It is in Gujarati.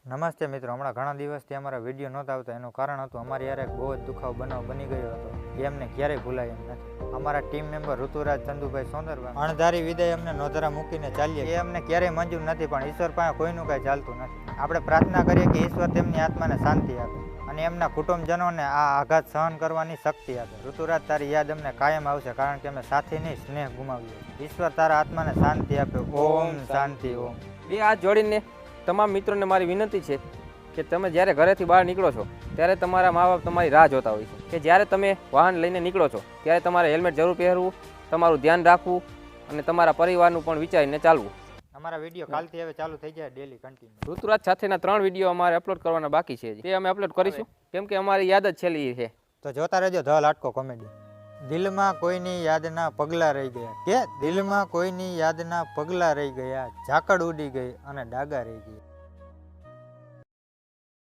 નમસ્તે મિત્રો, હમણાં ઘણા દિવસથી અમારા વિડીયો નહોતા આવતા. એનું કારણ હતું અમારી યાર એક બહુ જ દુખાવો બનાવ બની ગયો હતો. એ અમને ક્યારેય ભૂલાય એમ નથી. અમારા ટીમ મેમ્બર ઋતુરાજ ચંદુભાઈ સોંદરભાઈ અણધારી વિદાય અમને નોંધરા મૂકીને ચાલીએ એ અમને ક્યારેય મંજૂર નથી, પણ ઈશ્વર પાસે કોઈનું કાંઈ ચાલતું નથી. આપણે પ્રાર્થના કરીએ કે ઈશ્વર તેમની આત્માને શાંતિ આપે અને એમના કુટુંબજનોને આ આઘાત સહન કરવાની શક્તિ આપે. ઋતુરાજ, તારી યાદ અમને કાયમ આવશે, કારણ કે અમે સાથીની સ્નેહ ગુમાવ્યો. ઈશ્વર તારા આત્માને શાંતિ આપે. ઓમ શાંતિ. ઓમ. બે હાથ જોડીને તમામ મિત્રોને મારી વિનંતી છે કે તમે જ્યારે ઘરેથી બહાર નીકળો છો ત્યારે તમારા મા બાપ તમારી રાહ જોતા હોય છે કે જ્યારે તમે વાહન લઈને નીકળો છો ત્યારે તમારે હેલ્મેટ જરૂર પહેરવું, તમારું ધ્યાન રાખવું અને તમારા પરિવારનું પણ વિચારીને ચાલવું. અમારા વિડીયો કાલથી હવે ચાલુ થઈ જાય ડેલી કન્ટિન્યુ. ઋતુરાજ સાથેના 3 વિડીયો અમારે અપલોડ કરવાના બાકી છે. તે અમે અપલોડ કરીશું કેમ કે અમારી યાદ જ છેલ્લી છે. તો જોતા રહેજો ધ લાટકો કોમેડી. દિલમાં કોઈની યાદના પગલા રહી ગયા, કે દિલમાં કોઈની યાદના પગલા રહી ગયા, ઝાકળ ઉડી ગઈ અને ડાગા રહી ગયા.